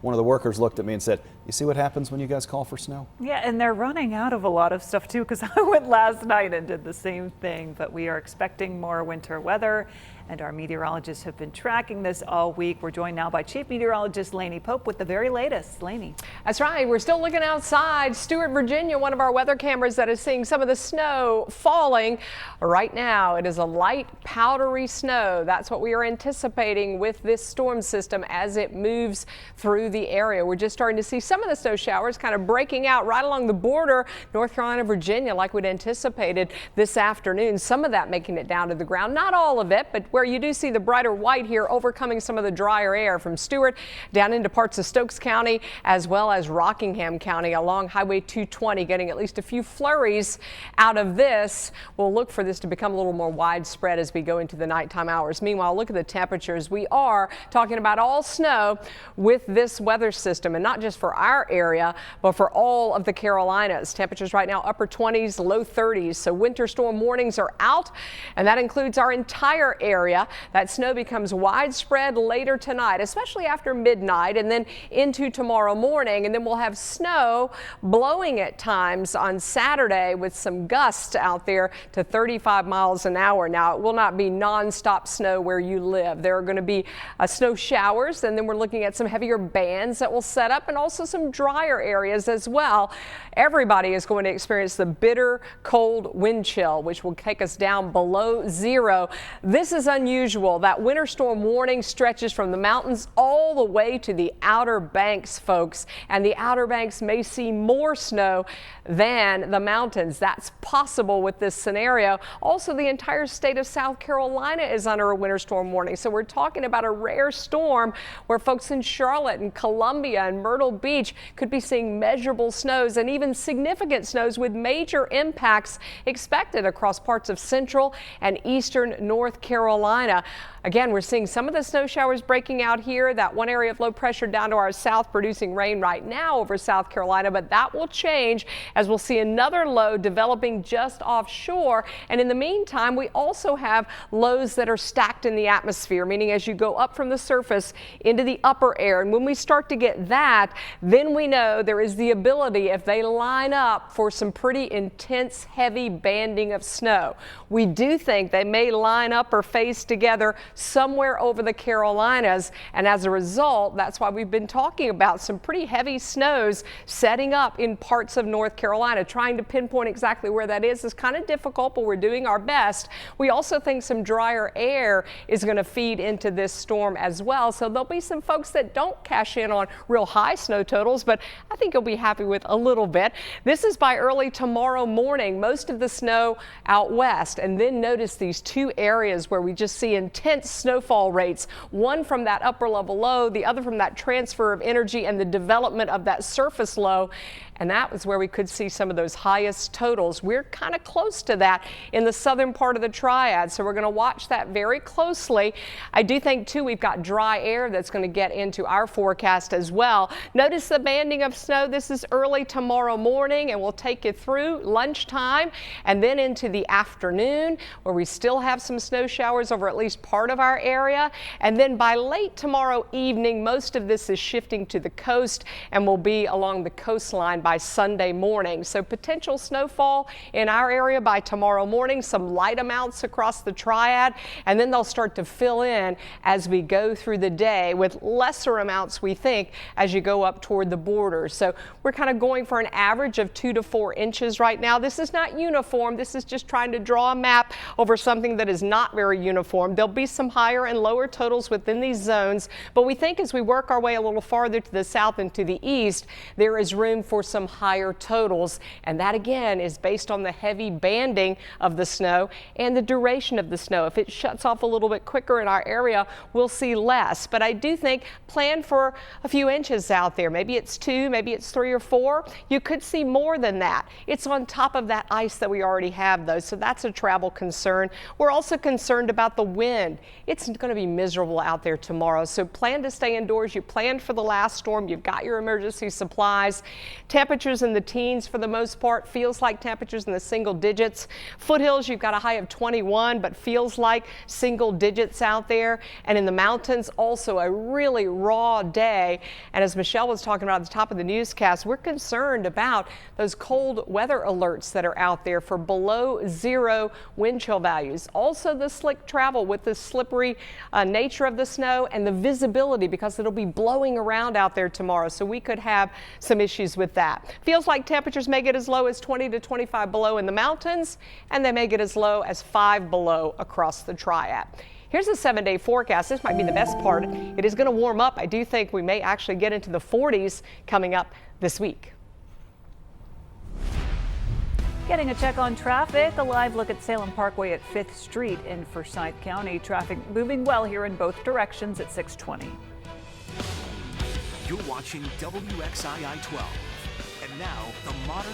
One of the workers looked at me and said, "You see what happens when you guys call for snow?" Yeah, and they're running out of a lot of stuff too, because I went last night and did the same thing. But we are expecting more winter weather, and our meteorologists have been tracking this all week. We're joined now by Chief Meteorologist Lainey Pope with the very latest. Lainey. That's right. We're still looking outside. Stuart, Virginia, one of our weather cameras that is seeing some of the snow falling. Right now, it is a light powdery snow. That's what we are anticipating with this storm system as it moves through the area. We're just starting to see some of the snow showers kind of breaking out right along the border, North Carolina, Virginia, like we'd anticipated this afternoon. Some of that making it down to the ground, not all of it, but where you do see the brighter white here overcoming some of the drier air from Stuart down into parts of Stokes County as well as Rockingham County along Highway 220, getting at least a few flurries out of this. We'll look for this to become a little more widespread as we go into the nighttime hours. Meanwhile, look at the temperatures. We are talking about all snow with this weather system, and not just for our area, but for all of the Carolinas. Temperatures right now upper 20s, low 30s. So winter storm warnings are out, and that includes our entire area. That snow becomes widespread later tonight, especially after midnight and then into tomorrow morning. And then we'll have snow blowing at times on Saturday with some gusts out there to 35 miles an hour. Now, it will not be nonstop snow where you live. There are going to be snow showers, and then we're looking at some heavier bands that will set up and also some drier areas as well. Everybody is going to experience the bitter cold wind chill, which will take us down below zero. This is unusual. That winter storm warning stretches from the mountains all the way to the Outer Banks, folks, and the Outer Banks may see more snow than the mountains. That's possible with this scenario. Also, the entire state of South Carolina is under a winter storm warning. So we're talking about a rare storm where folks in Charlotte and Columbia and Myrtle Beach could be seeing measurable snows and even significant snows with major impacts expected across parts of central and eastern North Carolina. Again, we're seeing some of the snow showers breaking out here. That one area of low pressure down to our south producing rain right now over South Carolina, but that will change as we'll see another low developing just offshore. And in the meantime, we also have lows that are stacked in the atmosphere, meaning as you go up from the surface into the upper air. And when we start to get that, then we know there is the ability, if they line up, for some pretty intense, heavy banding of snow. We do think they may line up or phase together somewhere over the Carolinas, and as a result, that's why we've been talking about some pretty heavy snows setting up in parts of North Carolina. Trying to pinpoint exactly where that is kind of difficult, but we're doing our best. We also think some drier air is going to feed into this storm as well, so there'll be some folks that don't cash in on real high snow totals, but I think you'll be happy with a little bit. This is by early tomorrow morning, most of the snow out west, and then notice these two areas where we just see intense snowfall rates, one from that upper level low, the other from that transfer of energy and the development of that surface low. And that was where we could see some of those highest totals. We're kind of close to that in the southern part of the triad, so we're going to watch that very closely. I do think, too, we've got dry air that's going to get into our forecast as well. Notice the banding of snow. This is early tomorrow morning, and we'll take you through lunchtime and then into the afternoon, where we still have some snow showers over at least part of our area. And then by late tomorrow evening, most of this is shifting to the coast and will be along the coastline by Sunday morning. So potential snowfall in our area by tomorrow morning, some light amounts across the triad, and then they'll start to fill in as we go through the day with lesser amounts, we think, as you go up toward the border. So we're kind of going for an average of 2 to 4 inches right now. This is not uniform. This is just trying to draw a map over something that is not very uniform. There'll be some higher and lower totals within these zones, but we think as we work our way a little farther to the south and to the east, there is room for some higher totals, and that again is based on the heavy banding of the snow and the duration of the snow. If it shuts off a little bit quicker in our area, we'll see less, but I do think plan for a few inches out there. Maybe it's 2, maybe it's 3 or 4. You could see more than that. It's on top of that ice that we already have, though, so that's a travel concern. We're also concerned about the wind. It's going to be miserable out there tomorrow, so plan to stay indoors. You planned for the last storm. You've got your emergency supplies. Temperatures temperatures in the teens for the most part. Feels like temperatures in the single digits. Foothills, you've got a high of 21, but feels like single digits out there. And in the mountains, also a really raw day. And as Michelle was talking about at the top of the newscast, we're concerned about those cold weather alerts that are out there for below zero wind chill values. Also the slick travel with the slippery nature of the snow and the visibility, because it'll be blowing around out there tomorrow. So we could have some issues with that. Feels like temperatures may get as low as 20 to 25 below in the mountains, and they may get as low as 5 below across the Triad. Here's a 7-day forecast. This might be the best part. It is going to warm up. I do think we may actually get into the 40s coming up this week. Getting a check on traffic, a live look at Salem Parkway at 5th Street in Forsyth County. Traffic moving well here in both directions at 620. You're watching WXII 12. And now, the modern